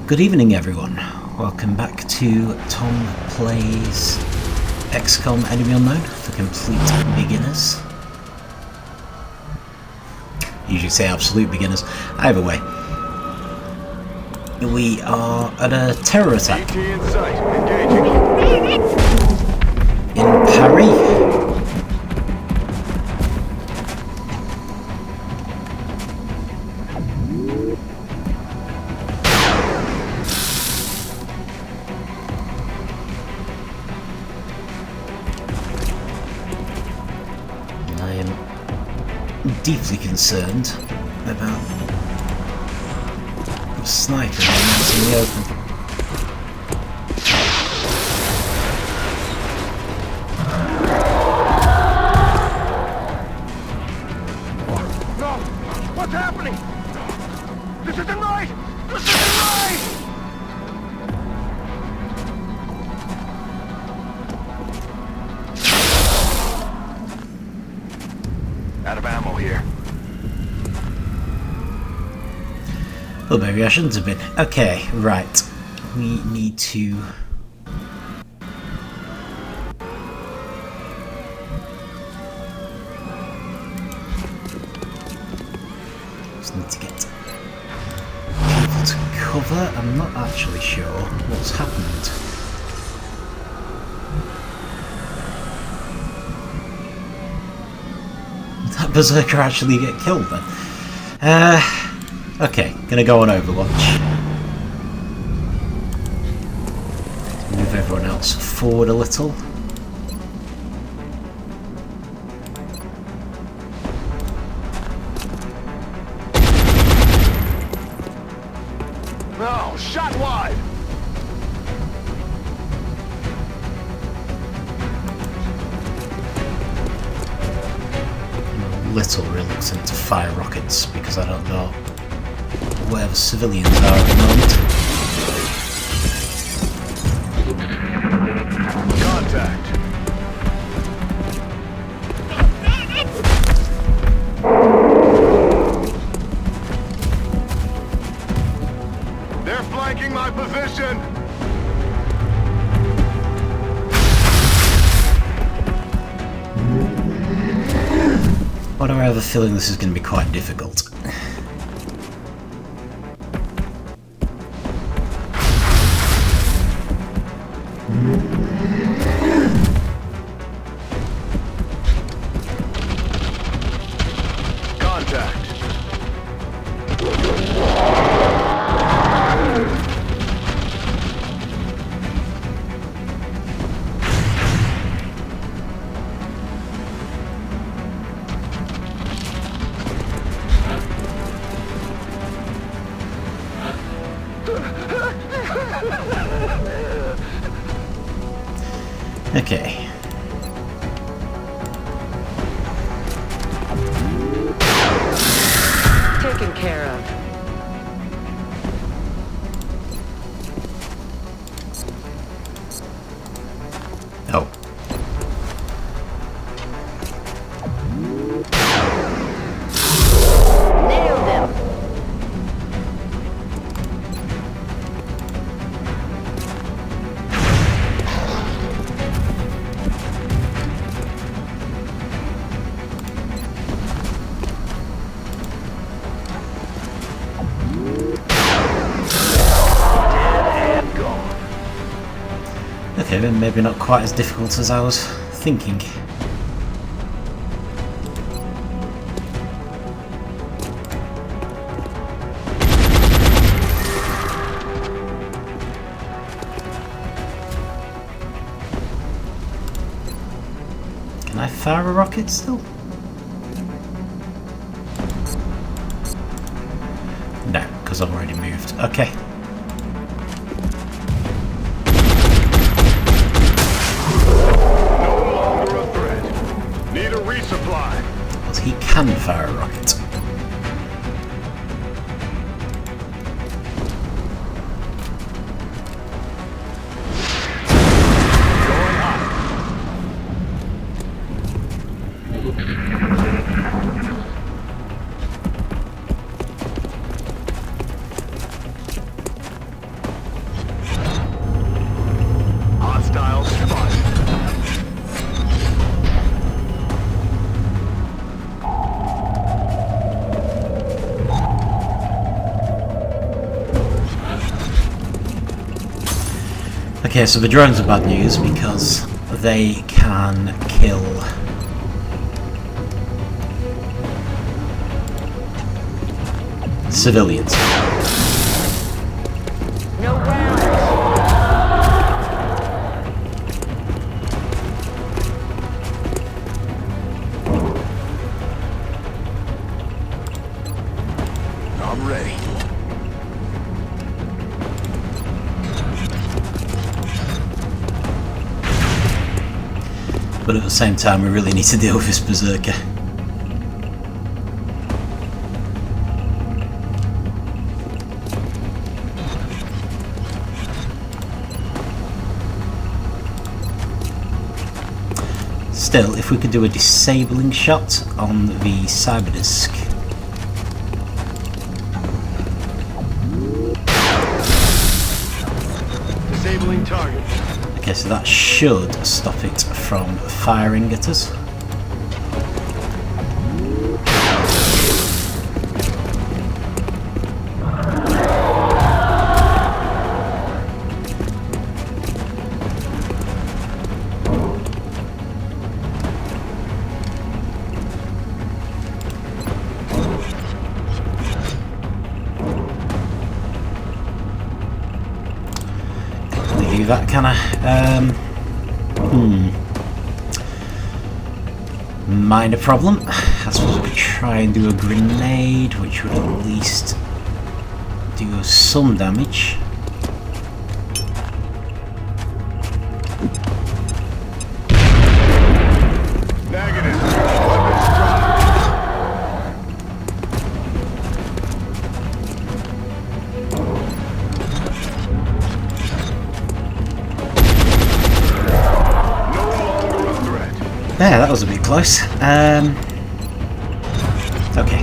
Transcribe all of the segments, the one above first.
Good evening, everyone. Welcome back to Tom Plays XCOM Enemy Unknown for complete beginners. Usually say absolute beginners. Either way, we are at a terror attack in sight. Engaging. in Paris. Deeply concerned about a sniper being out in the open. No! What's happening? This isn't right! This isn't right! Out of ammo here. Well, maybe I shouldn't have been. Okay, right. We need to... just need to get people to cover. I'm not actually sure what's happened. Did that berserker actually get killed then? Okay, gonna go on Overwatch. Move everyone else forward a little. No! Shot wide! I'm a little reluctant to fire rockets because I don't know where the civilians are at the moment. Contact. They're flanking my position! Why do I have a feeling this is going to be quite difficult? Contact. Okay. Taken care of. Oh. Nailed them. Okay, then maybe not quite as difficult as I was thinking. Can I fire a rocket still? No, because I've already moved. Okay. But he can fire a rocket. Okay, so the drones are bad news because they can kill civilians. No rounds. I'm ready. But at the same time, we really need to deal with this berserker. Still, if we could do a disabling shot on the cyberdisk. Disabling target. Okay, so that should stop it from firing at us. That kind of minor problem. I suppose we could try and do a grenade, which would at least do some damage. Negative. Weapons dry. Yeah, that was a bit close. Okay.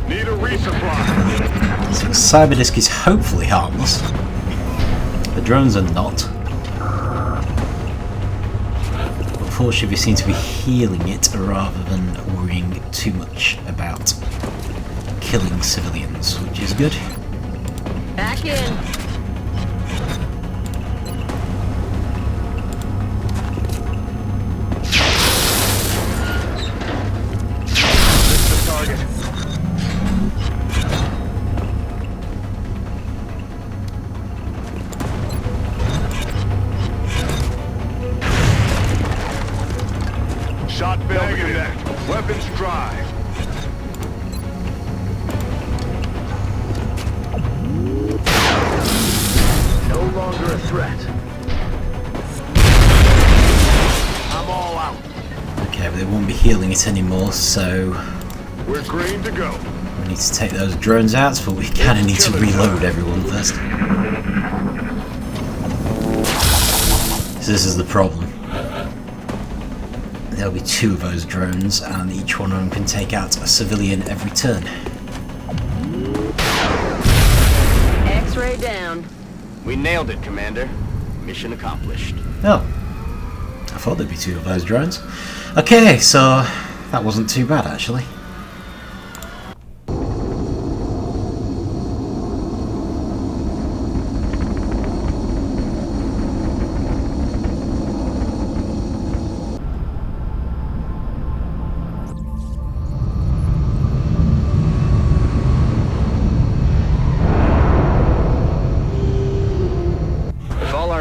Need a resupply. So the cyberdisk is hopefully harmless. The drones are not. Unfortunately, we seem to be healing it rather than worrying too much about killing civilians, which is good. Back in. Shot failed to connect. Weapons dry. No longer a threat. I'm all out. Okay, but they won't be healing it anymore, so We're green to go. we need to take those drones out, but we kind of need to reload everyone first. So this is the problem. There'll be 2 of those drones, and each one of them can take out a civilian every turn. X-ray down. We nailed it, Commander. Mission accomplished. Oh, I thought there'd be 2 of those drones. Okay, so that wasn't too bad actually.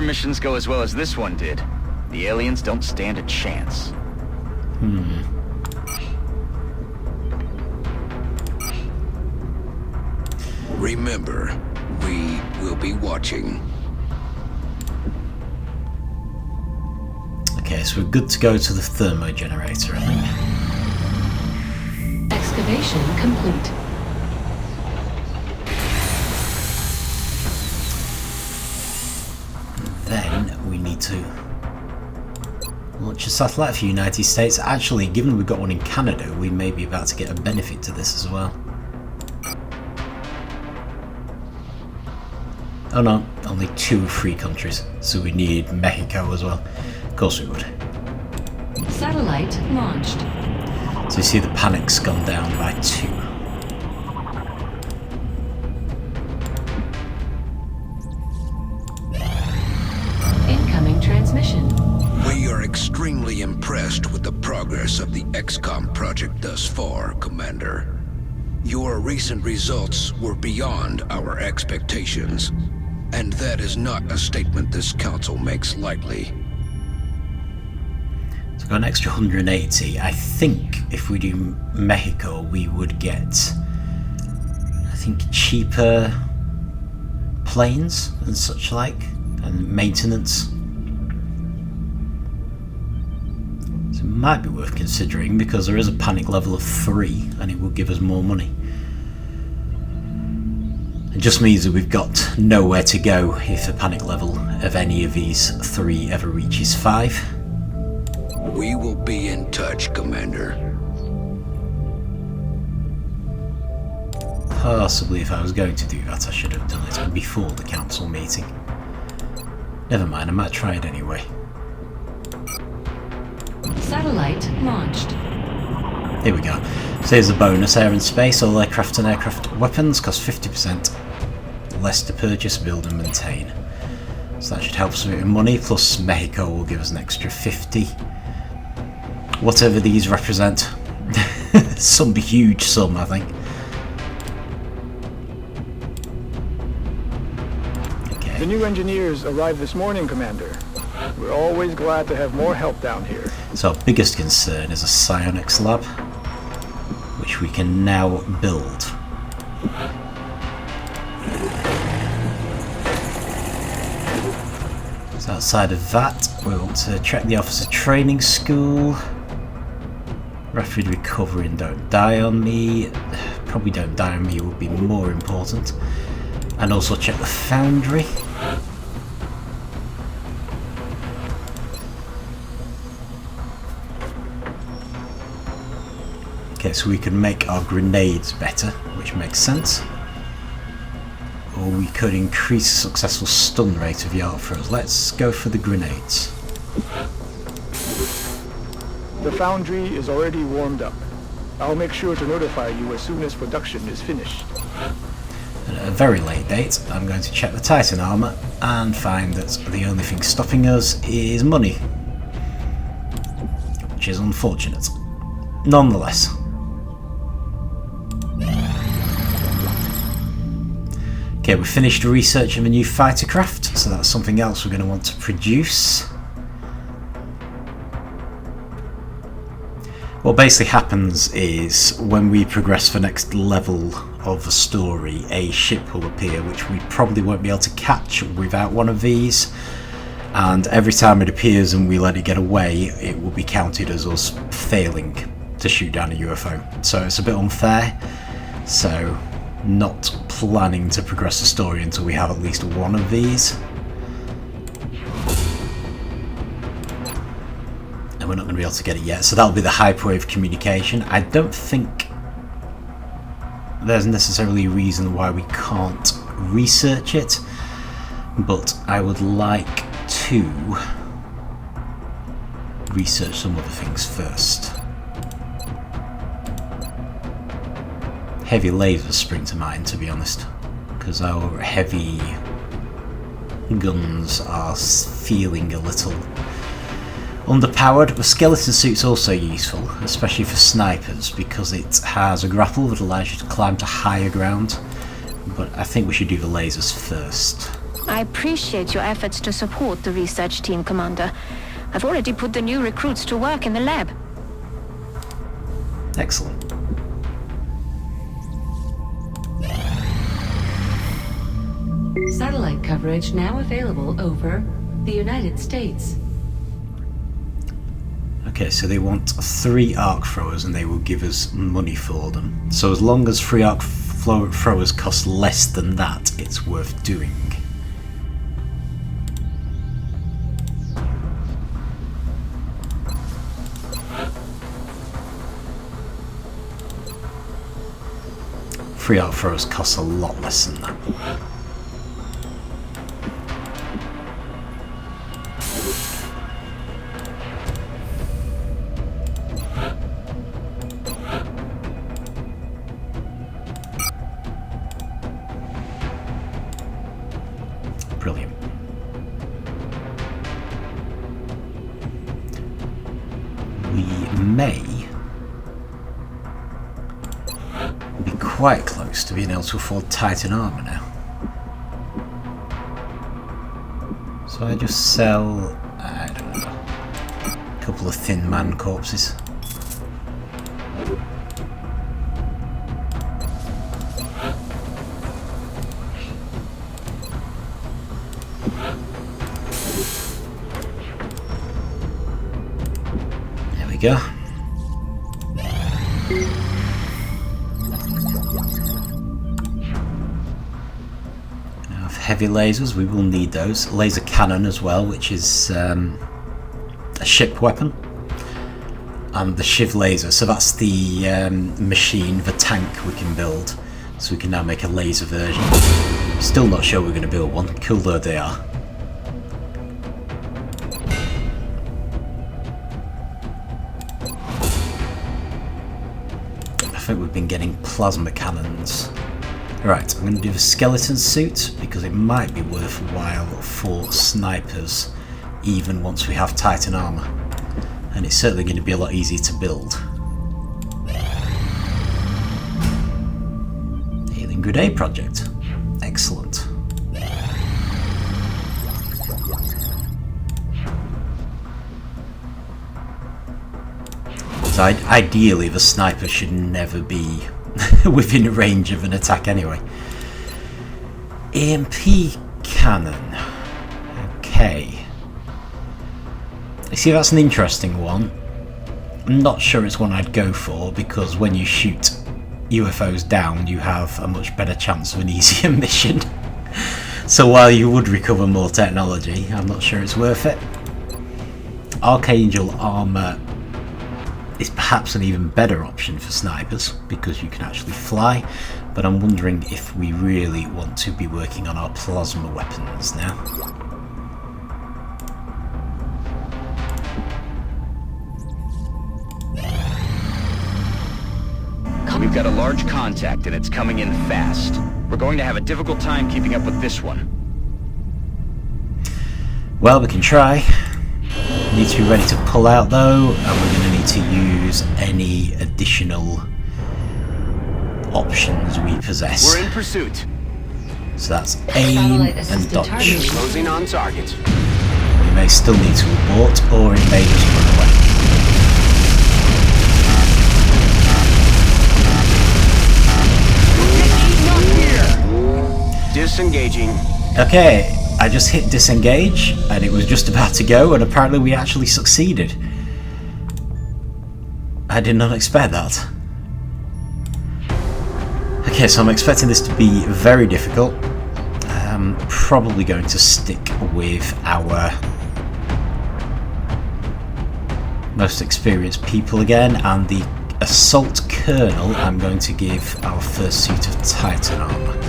Missions go as well as this one did, the aliens don't stand a chance. Remember, we will be watching. Okay, so we're good to go to the thermo generator, I think. Excavation complete. Then we need to launch a satellite for the United States. Actually, given we've got one in Canada, we may be about to get a benefit to this as well. Oh no, only 2 free countries, so we need Mexico as well. Of course we would. Satellite launched. So you see the panic's gone down by 2. XCOM project thus far, Commander. Your recent results were beyond our expectations, and that is not a statement this council makes lightly. So we've got an extra 180. I think if we do Mexico, we would get, I think, cheaper planes and such like, and maintenance. So it might be worth considering because there is a panic level of 3 and it will give us more money. It just means that we've got nowhere to go if the panic level of any of these 3 ever reaches 5. We will be in touch, Commander. Possibly if I was going to do that I should have done it before the council meeting. Never mind, I might try it anyway. Satellite launched. Here we go. So here's a bonus: air and space. All aircraft and aircraft weapons cost 50% less to purchase, build and maintain. So that should help us with money, plus Mexico will give us an extra 50. Whatever these represent. Some huge sum, I think. Okay. The new engineers arrived this morning, Commander. We're always glad to have more help down here. So our biggest concern is a Psionics lab, which we can now build. So outside of that, we want to check the officer training school. Rapid recovery and don't die on me. Probably don't die on me would be more important. And also check the foundry. Okay, so we can make our grenades better, which makes sense. Or we could increase the successful stun rate of the arc throws. Let's go for the grenades. The foundry is already warmed up. I'll make sure to notify you as soon as production is finished. And at a very late date, I'm going to check the Titan armour and find that the only thing stopping us is money. Which is unfortunate. Nonetheless. Okay, we finished researching the new fighter craft, so that's something else we're going to want to produce. What basically happens is when we progress the next level of the story, a ship will appear which we probably won't be able to catch without one of these, and every time it appears and we let it get away, it will be counted as us failing to shoot down a UFO. So it's a bit unfair, so not planning to progress the story until we have at least one of these. And we're not going to be able to get it yet, so that'll be the hyperwave communication. I don't think there's necessarily a reason why we can't research it, but I would like to research some other things first. Heavy lasers spring to mind, to be honest, because our heavy guns are feeling a little underpowered. The skeleton suit's also useful, especially for snipers, because it has a grapple that allows you to climb to higher ground, but I think we should do the lasers first. I appreciate your efforts to support the research team, Commander. I've already put the new recruits to work in the lab. Excellent. Satellite coverage now available over the United States. Okay, so they want 3 arc throwers and they will give us money for them. So as long as 3 arc throwers cost less than that, it's worth doing. Free arc throwers cost a lot less than that. Brilliant. We may quite close to being able to afford Titan armour now. So I just sell, I don't know, a couple of thin man corpses. There we go. Heavy lasers, we will need those. Laser cannon as well, which is a ship weapon. And the Shiv laser, so that's the machine, the tank we can build. So we can now make a laser version. Still not sure we're going to build one, cool though they are. I think we've been getting plasma cannons. Right, I'm going to do the skeleton suit because it might be worthwhile for snipers even once we have Titan armour. And it's certainly going to be a lot easier to build. Alien Grenade Project. Excellent. So ideally the sniper should never be within range of an attack anyway. EMP cannon. Okay. You see, that's an interesting one. I'm not sure it's one I'd go for because when you shoot UFOs down you have a much better chance of an easier mission. So while you would recover more technology, I'm not sure it's worth it. Archangel armor is perhaps an even better option for snipers because you can actually fly, but I'm wondering if we really want to be working on our plasma weapons now. We've got a large contact and it's coming in fast. We're going to have a difficult time keeping up with this one. Well, we can try. Need to be ready to pull out though, and we're going to need to use any additional options we possess. We're in pursuit. So that's aim and dodge. Closing on target. We may still need to abort, or it may just run away. Disengaging. Okay, I just hit disengage and it was just about to go, and apparently we actually succeeded. I did not expect that. Okay, so I'm expecting this to be very difficult. Probably going to stick with our most experienced people again, and the assault colonel I'm going to give our first suit of Titan armor.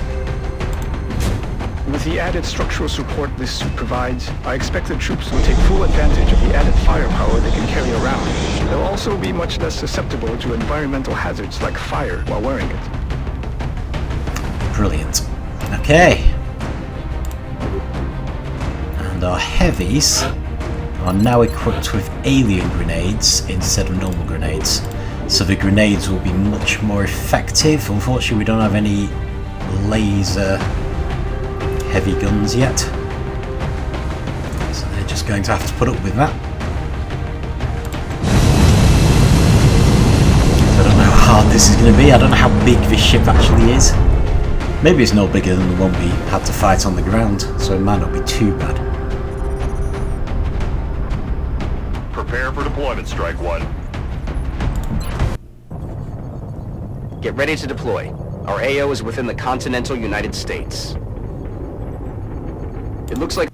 With the added structural support this suit provides, I expect the troops will take full advantage of the added firepower they can carry around. They'll also be much less susceptible to environmental hazards like fire while wearing it. Brilliant. Okay. And our heavies are now equipped with alien grenades instead of normal grenades. So the grenades will be much more effective. Unfortunately, we don't have any laser heavy guns yet, so they're just going to have to put up with that. I don't know how hard this is going to be. I don't know how big this ship actually is. Maybe it's no bigger than the one we had to fight on the ground, so it might not be too bad. Prepare for deployment, Strike One. Get ready to deploy. Our AO is within the continental United States. It looks like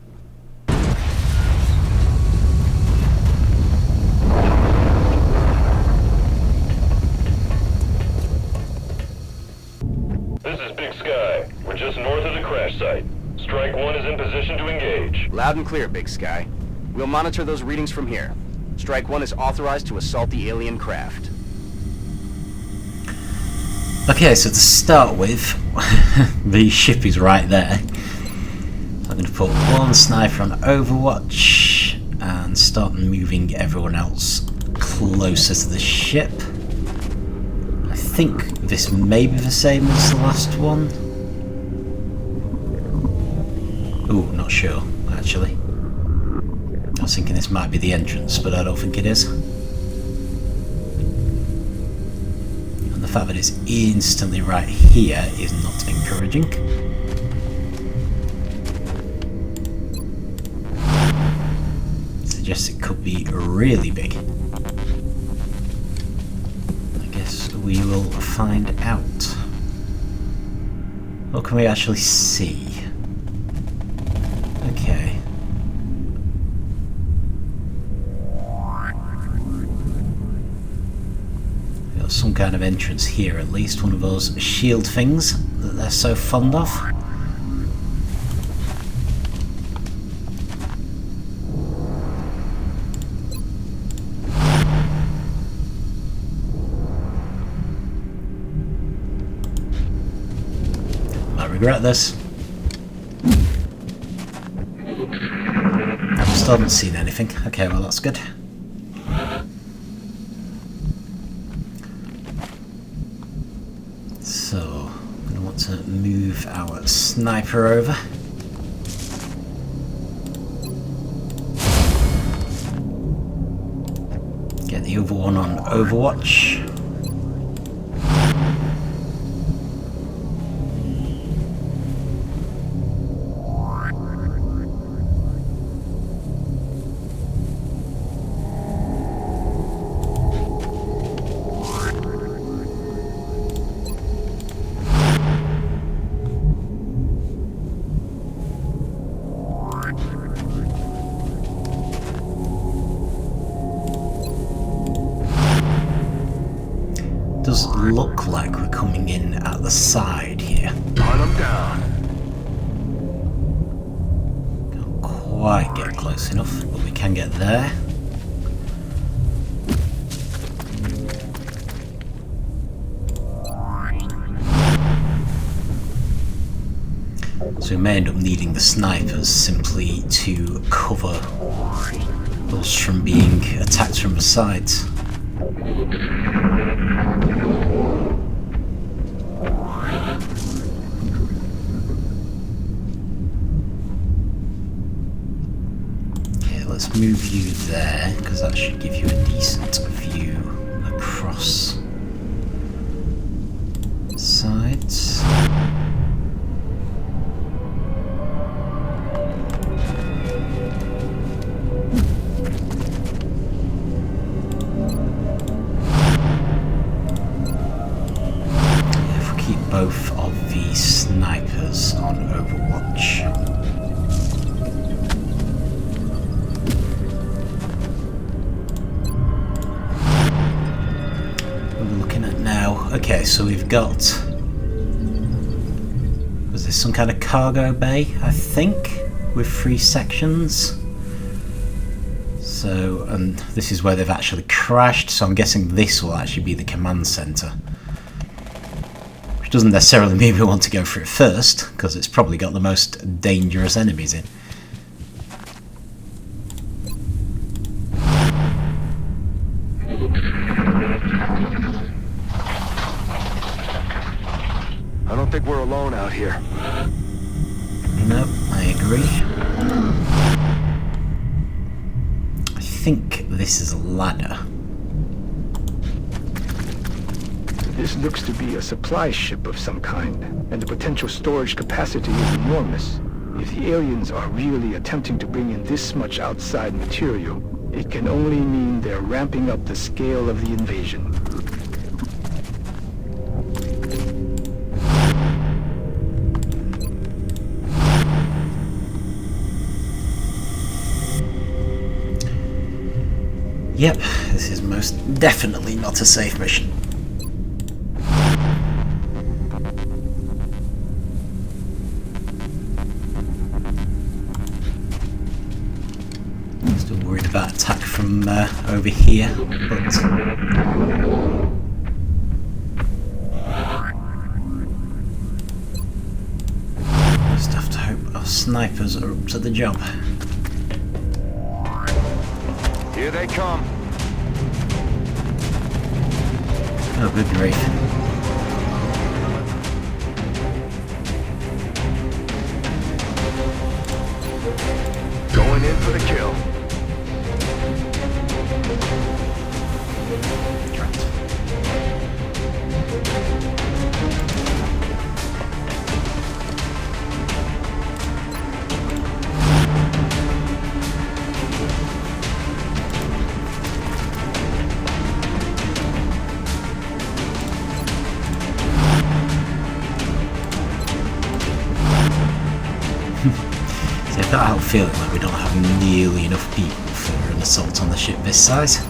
This is Big Sky. We're just north of the crash site. Strike One is in position to engage. loud and clear, Big Sky. We'll monitor those readings from here. Strike One is authorized to assault the alien craft. Okay, so to start with, the ship is right there. I'm going to put one sniper on Overwatch and start moving everyone else closer to the ship. I think this may be the same as the last one. Oh, not sure, actually. I was thinking this might be the entrance, but I don't think it is. And the fact that it's instantly right here is not encouraging. Suggests it could be really big. I guess we will find out. What can we actually see? Okay. Got some kind of entrance here at least, one of those shield things that they're so fond of. Regret this. Still haven't seen anything. Okay, well that's good. So, I'm going to want to move our sniper over. Get the other one on Overwatch. Does look like we're coming in at the side here. Hunt them down. Can't quite get close enough, but we can get there. So we may end up needing the snipers simply to cover us from being attacked from the sides. Let's move you there, because that should give you a decent view across sides. If we keep both of the snipers on Overwatch. Okay, so we've got... was this some kind of cargo bay, I think, with 3 sections? So, and this is where they've actually crashed, so I'm guessing this will actually be the command centre. Which doesn't necessarily mean we want to go for it first, because it's probably got the most dangerous enemies in. I don't think we're alone out here. No, I agree. I think this is a ladder. This looks to be a supply ship of some kind, and the potential storage capacity is enormous. If the aliens are really attempting to bring in this much outside material, it can only mean they're ramping up the scale of the invasion. Yep, this is most definitely not a safe mission. Still worried about attack from over here, but just have to hope our snipers are up to the job. Here they come. Oh, good grief. Going in for the kill. See, I've got a feeling like we don't have nearly enough people for an assault on the ship this size.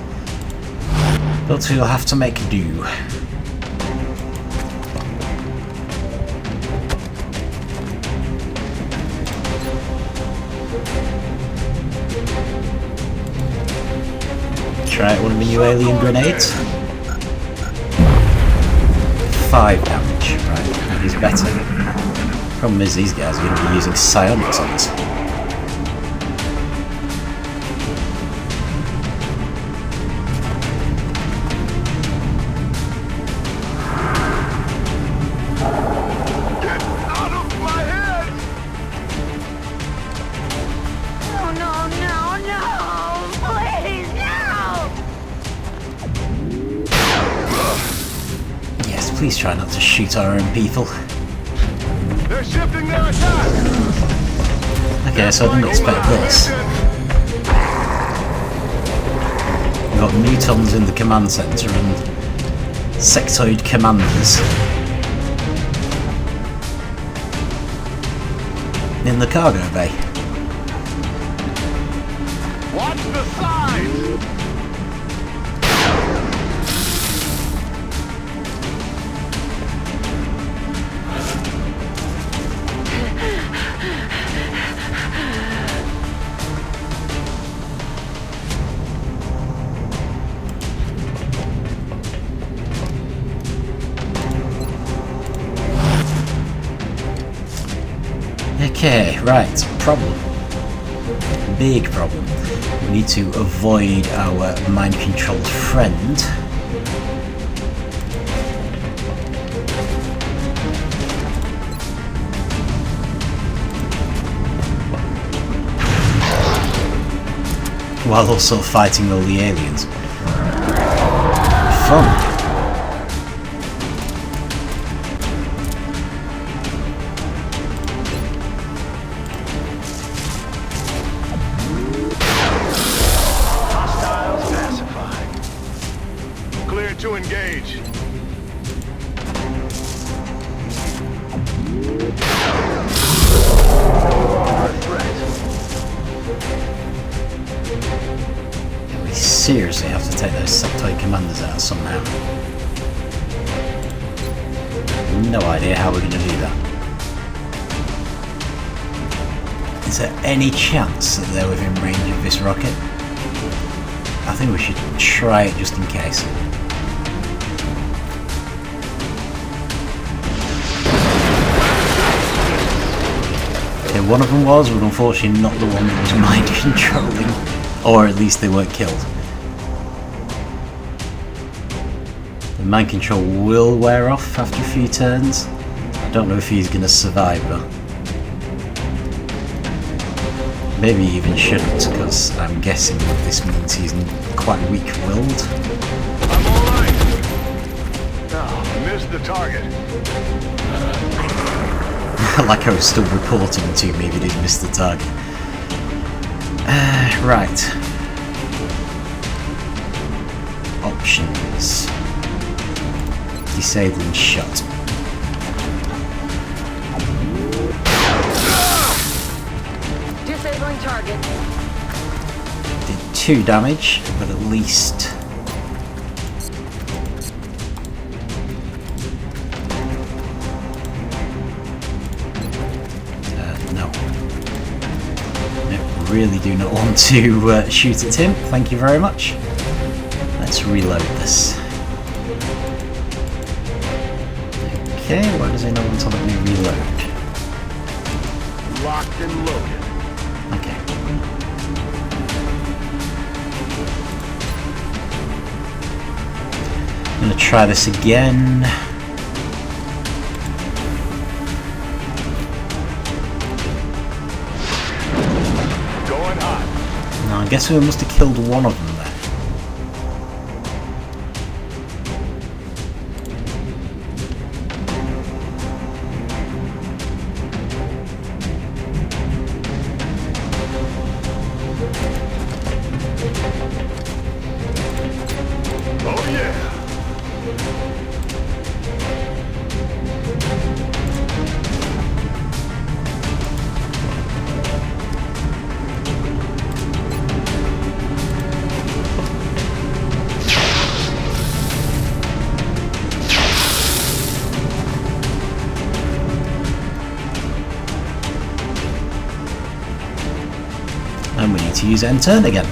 But we'll have to make do. Try out one of the new alien grenades. 5 damage, right, that is better. Problem is these guys are going to be using psionics on us. Get out of my head! No, no, no, no! Please, no! Yes, please try not to shoot our own people. They're shifting their attack! Okay, so I didn't expect this. We've got mutons in the command centre and sectoid commanders in the cargo bay. Watch the sides! Okay, right, problem. Big problem. We need to avoid our mind-controlled friend. While also fighting all the aliens. Fun. To engage. We seriously have to take those sectoid commanders out somehow. No idea how we're going to do that. Is there any chance that they're within range of this rocket? I think we should try it just in case. Okay, one of them was, but unfortunately not the one that was mind controlling. Or at least they weren't killed. The mind control will wear off after a few turns. I don't know if he's going to survive though. Maybe he even shouldn't, because I'm guessing that this means he's quite weak-willed. I'm alright! Oh, missed the target. Like I was still reporting to me if he did miss the target. Right. Options. Disabling shot. Disabling target. Did 2 damage, but at least... no. I really do not want to shoot at him, thank you very much. Let's reload this. Okay, why does he not want to let me reload? Locked and loaded. Okay. I'm gonna try this again. Going hot. No, I guess we must have killed one of them there. Oh yeah. And we need to use end turn again.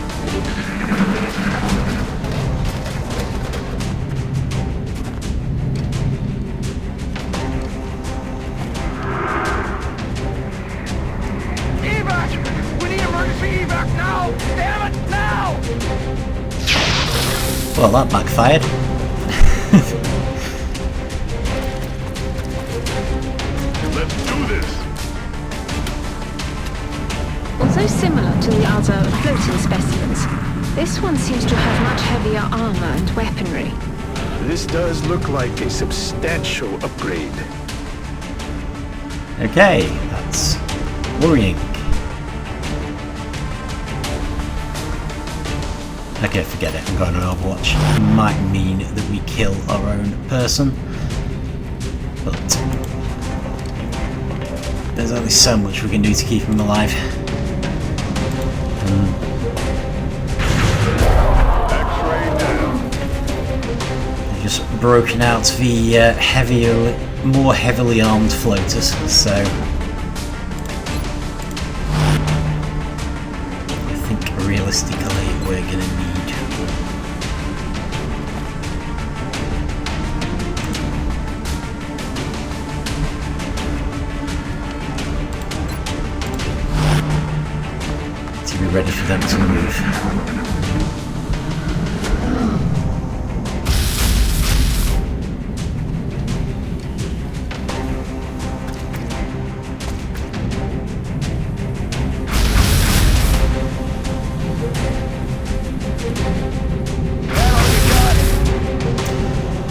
Evac! We need emergency evac now! Damn it, now! Well, that backfired. Let's do this! Although similar to the other floating specimens, this one seems to have much heavier armor and weaponry. This does look like a substantial upgrade. Okay, that's worrying. Okay, forget it, I'm going on Overwatch. Might mean that we kill our own person, but there's only so much we can do to keep him alive. X-ray down. They've just broken out the more heavily armed floaters, so I think realistically we're going to need to be ready for them to move.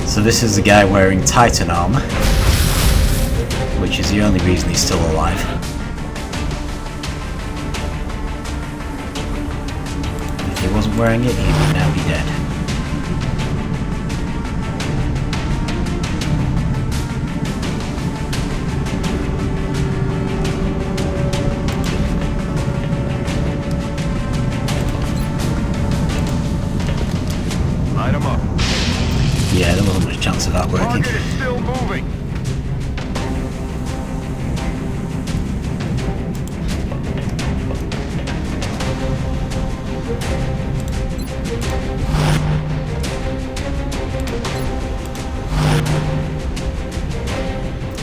So this is the guy wearing Titan armor, which is the only reason he's still alive. If he wasn't wearing it, he would now be dead. Light 'em up. Yeah, there wasn't much chance of that working. Target is still moving.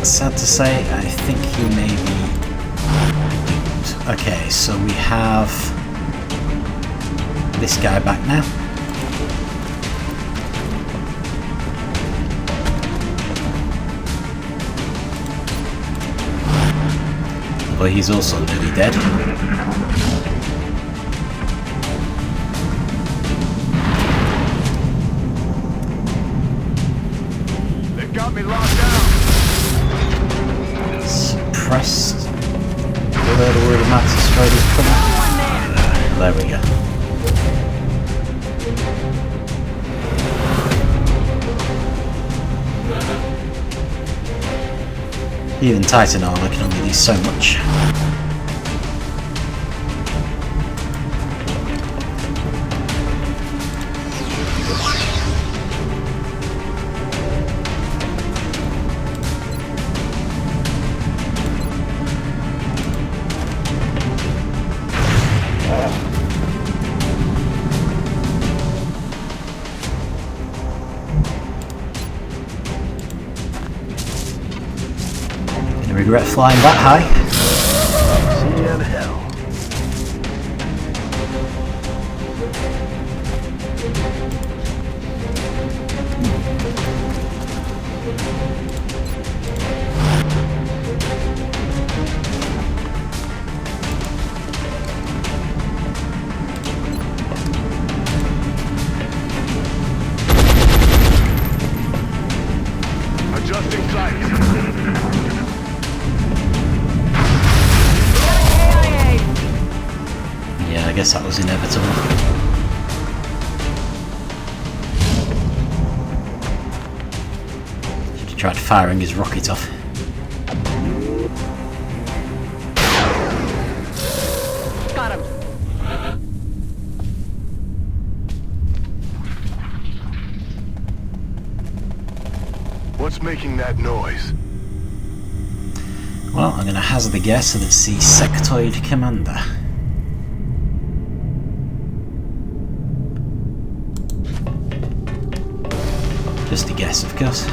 Sad to say, I think he may be doomed. Okay, so we have this guy back now. But he's also nearly dead. They've got me locked down. Suppressed. Where the max straight is coming. There we go. Even Titan armor can only do so much. Regret flying that high. See you in hell. guess that was inevitable. Should have tried firing his rocket off. Got him. What's making that noise? Well, I'm going to hazard a guess that it's the sectoid commander. Just a guess, of course.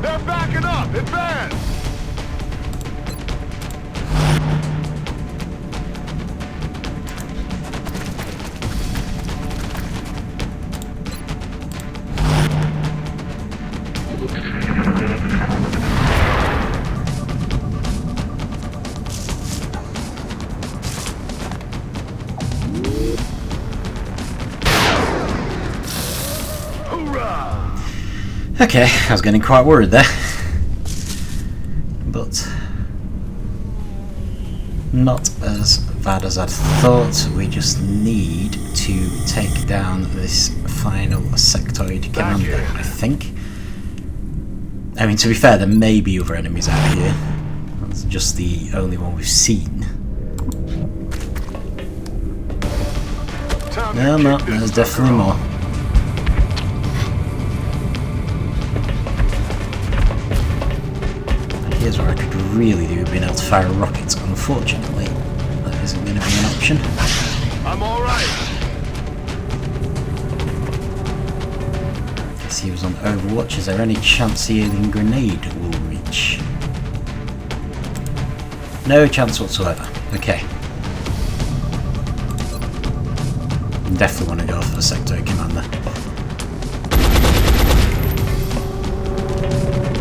They're backing up! Advance! Okay, I was getting quite worried there. But not as bad as I'd thought. We just need to take down this final sectoid commander, I think. I mean, to be fair, there may be other enemies out here. That's just the only one we've seen. No, there's definitely more. Here's what I could really do, being able to fire a rocket. Unfortunately, that isn't going to be an option. I'm alright! Guess he was on Overwatch. Is there any chance the alien grenade will reach? No chance whatsoever. Okay. Definitely want to go for the sector commander.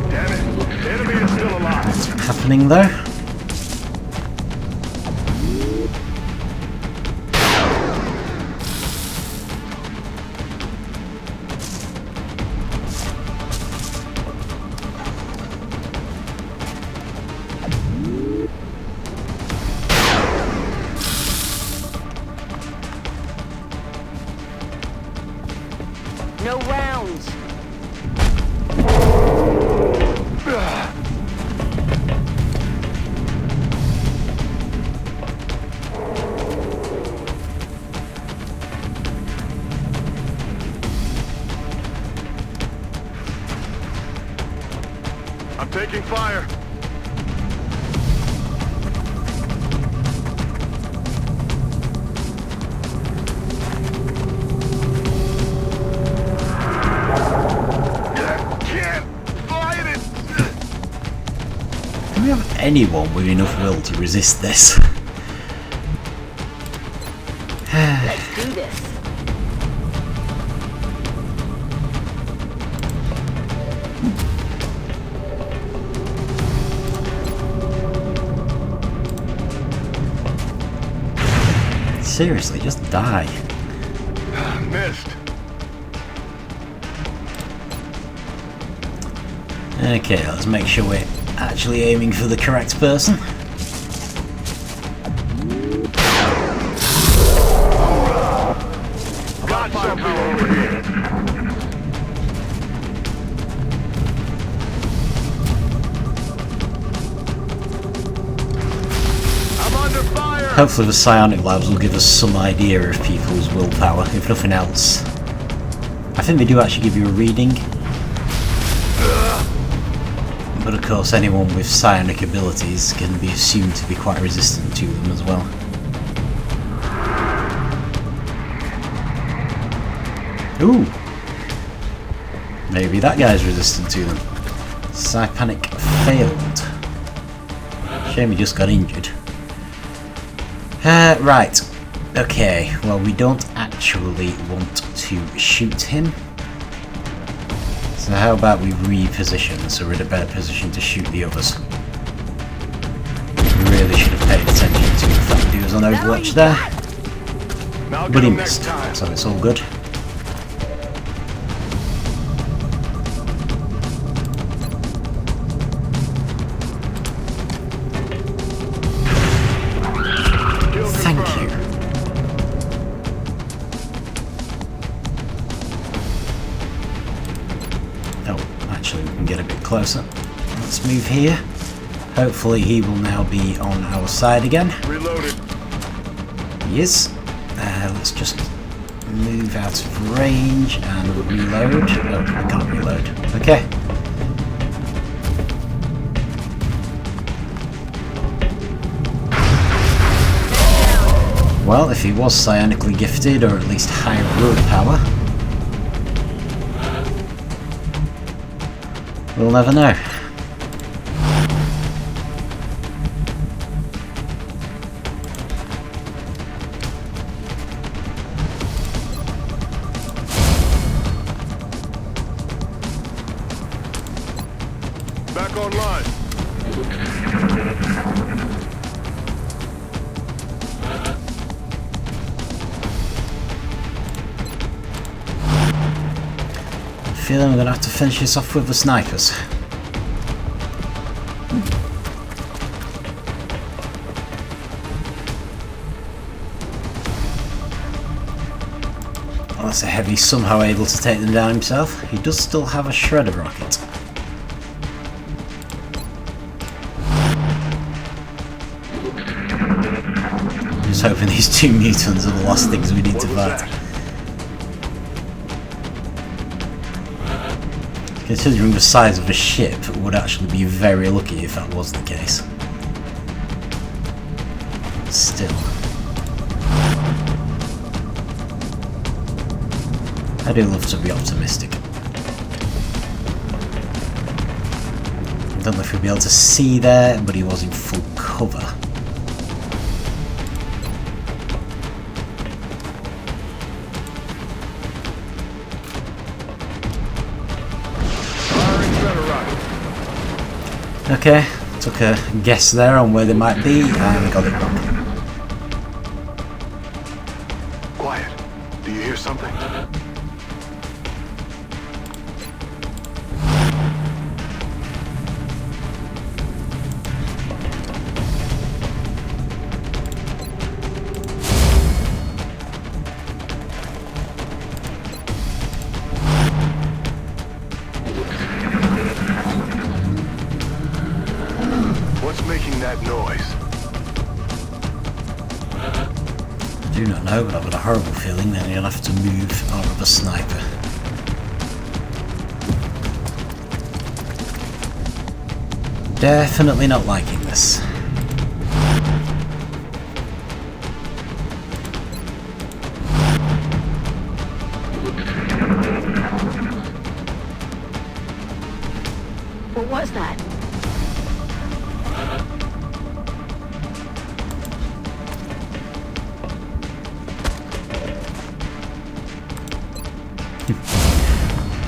Damn it! The enemy is still alive! What's happening though? No rounds. I'm taking fire! Do we have anyone with enough will to resist this? Let's do this. Seriously, just die. Missed. Okay, let's make sure we're actually aiming for the correct person. Got something over here. I'm under fire. Hopefully the Psionic labs will give us some idea of people's willpower, if nothing else. I think they do actually give you a reading. But of course anyone with psionic abilities can be assumed to be quite resistant to them as well. Ooh! Maybe that guy's resistant to them. Psionic failed. Shame he just got injured. Right. Okay, well we don't actually want to shoot him. So how about we reposition so we're in a better position to shoot the others. Really should have paid attention to the fact that he was on Overwatch there. Now But he get him next missed, time. so it's all good. closer. Let's move here. Hopefully he will now be on our side again. Reloaded. He is. Let's just move out of range and reload. Oh, I can't reload. Okay. Well, if he was psionically gifted, or at least high willpower, we'll never know. Back online. I feel I'm gonna have to finish this off with the snipers. Unless a heavy's somehow able to take them down himself. He does still have a shredder rocket. Just hoping these two mutants are the last things we need to fight. Considering the size of the ship, would actually be very lucky if that was the case. Still. I do love to be optimistic. I don't know if we'll be able to see there, but he was in full cover. Okay, took a guess there on where they might be and got it wrong. Quiet. Do you hear something? What's making that noise? I do not know, but I've got a horrible feeling that you'll have to move out of a sniper. Definitely not liking this. What was that?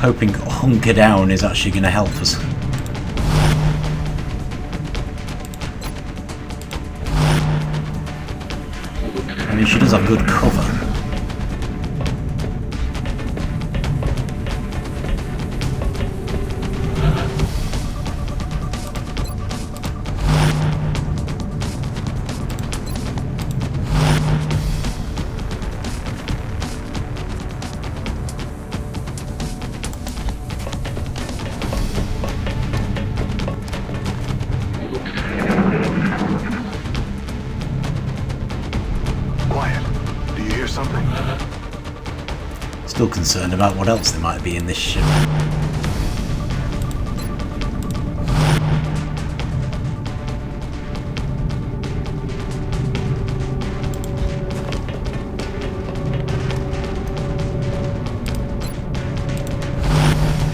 Hoping hunker down is actually going to help us. I mean, she does have good cover. Something? Still concerned about what else there might be in this ship.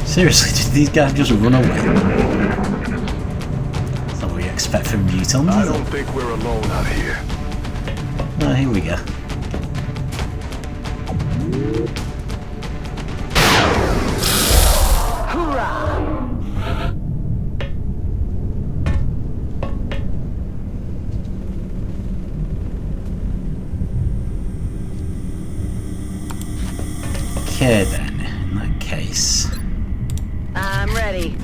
Seriously, did these guys just run away? That's not what we expect from mutants. I don't think we're alone out here. Oh, here we go. Okay then, in that case, I'm ready.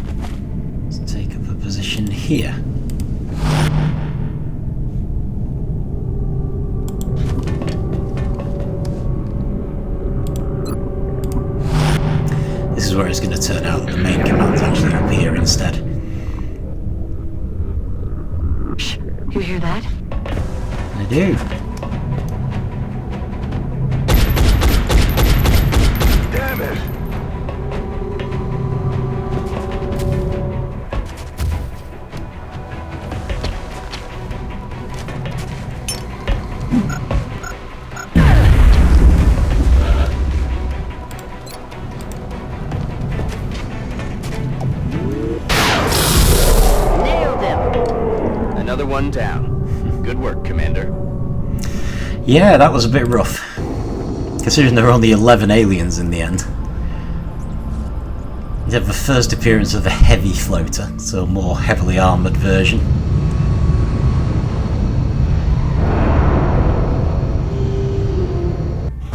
let's take up a position here. This is is where it's going to turn out that the main command's actually up here instead. Shh. You hear that? I do. Damn it! Nailed him. Another one down. Good work, Commander. Yeah, that was a bit rough, considering there were only 11 aliens in the end. You have the first appearance of the heavy floater, so a more heavily armoured version.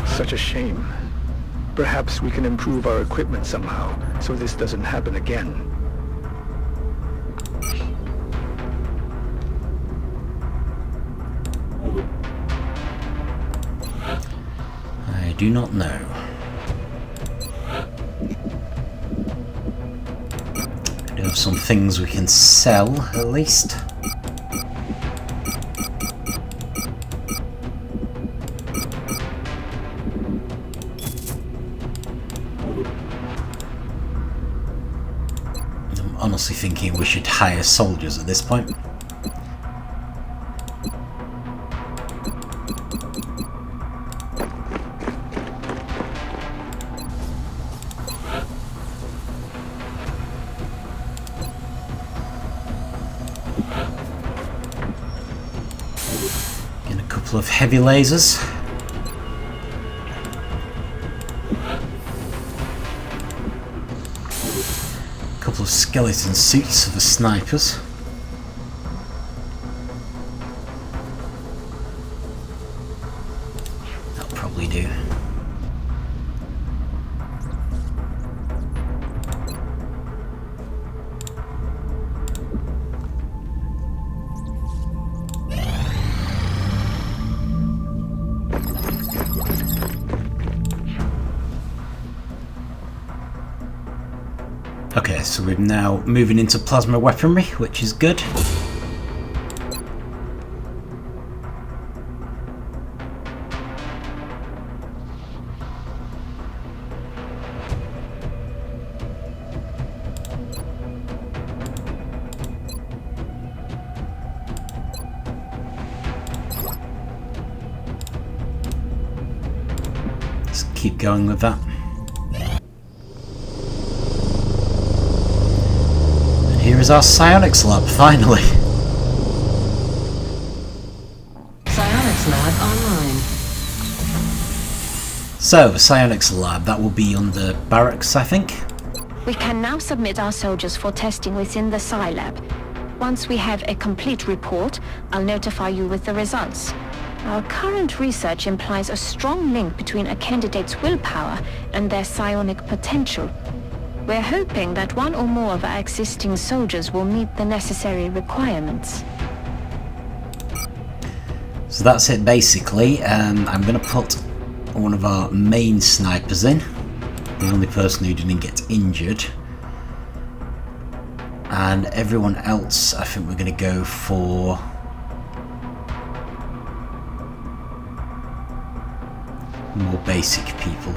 Such a shame. Perhaps we can improve our equipment somehow, so this doesn't happen again. I do not know. We do have some things we can sell, at least. I'm honestly thinking we should hire soldiers at this point. Of heavy lasers. A couple of skeleton suits for the snipers. That'll probably do. Okay, so we're now moving into plasma weaponry, which is good. Let's keep going with that. Here is our psionics lab, finally. Psionics lab online. So, the psionics lab, that will be under barracks, I think. We can now submit our soldiers for testing within the Psi Lab. Once we have a complete report, I'll notify you with the results. Our current research implies a strong link between a candidate's willpower and their psionic potential. We're hoping that one or more of our existing soldiers will meet the necessary requirements. So that's it basically. I'm going to put one of our main snipers in. The only person who didn't get injured. And everyone else, I think we're going to go for... more basic people.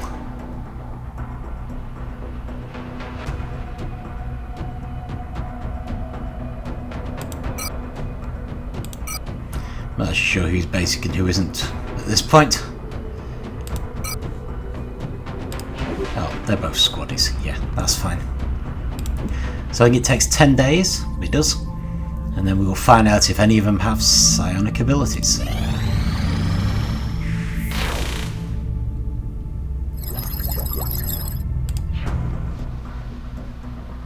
That should show who's basic and who isn't at this point. Oh, they're both squaddies. Yeah, that's fine. So I think it takes 10 days. It does. And then we will find out if any of them have psionic abilities.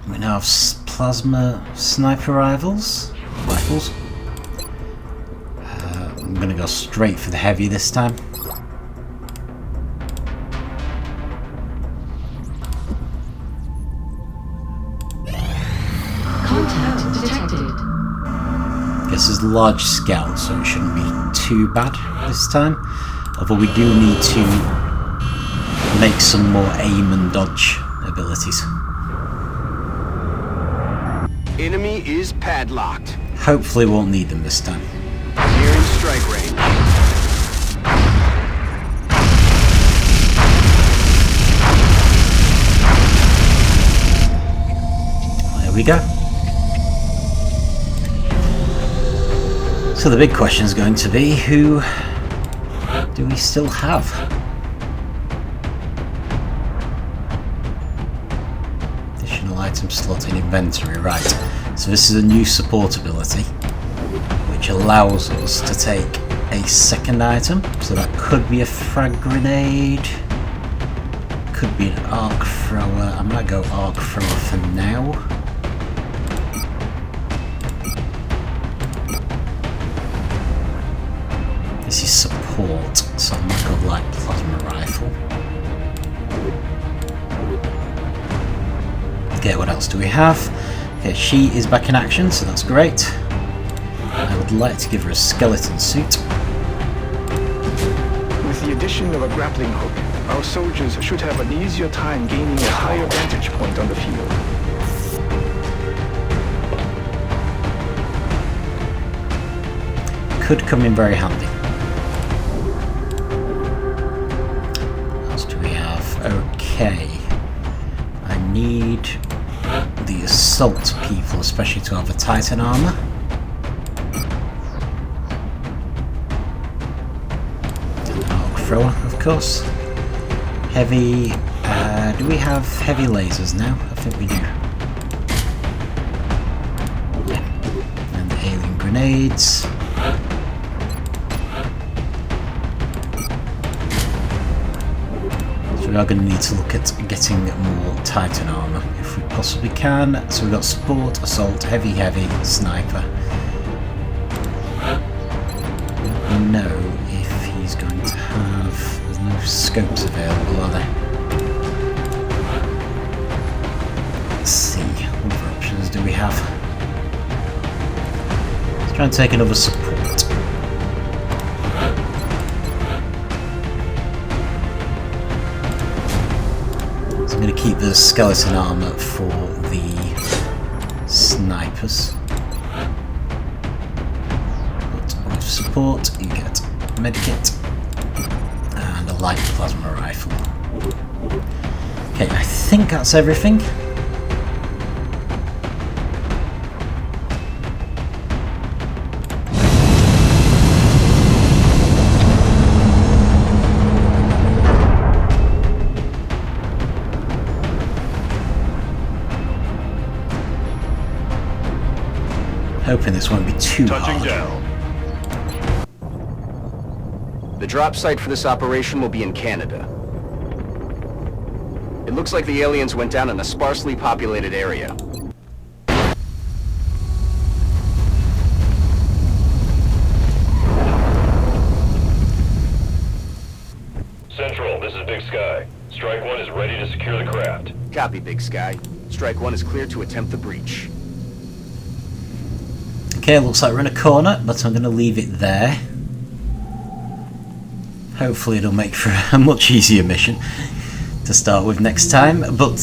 We now have plasma sniper rifles. I'm going to go straight for the heavy this time. Contact detected. Guess it's large scale, so it shouldn't be too bad this time. Although we do need to make some more aim and dodge abilities. Enemy is padlocked. Hopefully won't need them this time. Nearing strike range. There we go. So the big question is going to be, who do we still have? Additional item slot in inventory, right. So this is a new support ability, which allows us to take a second item. So that could be a frag grenade, could be an arc thrower. I might go arc thrower for now. This is support, so I might go light plasma rifle. Okay, what else do we have? Okay, she is back in action, so that's great. I would like to give her a skeleton suit. With the addition of a grappling hook, our soldiers should have an easier time gaining a higher vantage point on the field. Could come in very handy. What else do we have? Okay. I need the assault people, especially to have a Titan armour. Arc thrower, of course. Heavy. Do we have heavy lasers now? I think we do. Yeah. And the alien grenades. So we are going to need to look at getting more Titan armour if we possibly can. So we've got support, assault, heavy, sniper. I don't know if he's going to have... There's no scopes available, are there? Let's see, what other options do we have? Let's try and take another support. I'm going to keep the skeleton armour for the snipers. But with support, you get medikit and a light plasma rifle. Okay, I think that's everything. Hoping this won't be too hard. Down. The drop site for this operation will be in Canada. It looks like the aliens went down in a sparsely populated area. Central, this is Big Sky. Strike One is ready to secure the craft. Copy, Big Sky. Strike One is clear to attempt the breach. Okay, looks like we're in a corner, but I'm going to leave it there. Hopefully it'll make for a much easier mission to start with next time. But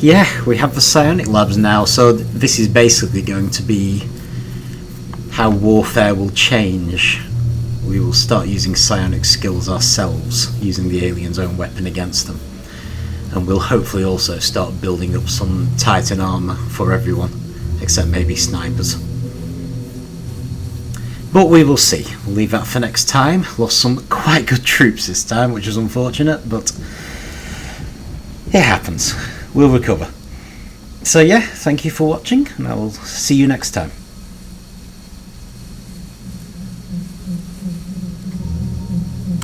yeah, we have the Psionic labs now, so this is basically going to be how warfare will change. We will start using psionic skills ourselves, using the alien's own weapon against them. And we'll hopefully also start building up some Titan armour for everyone, except maybe snipers. But we will see. We'll leave that for next time. Lost some quite good troops this time, which is unfortunate, but it happens. We'll recover. So yeah, thank you for watching, and I will see you next time.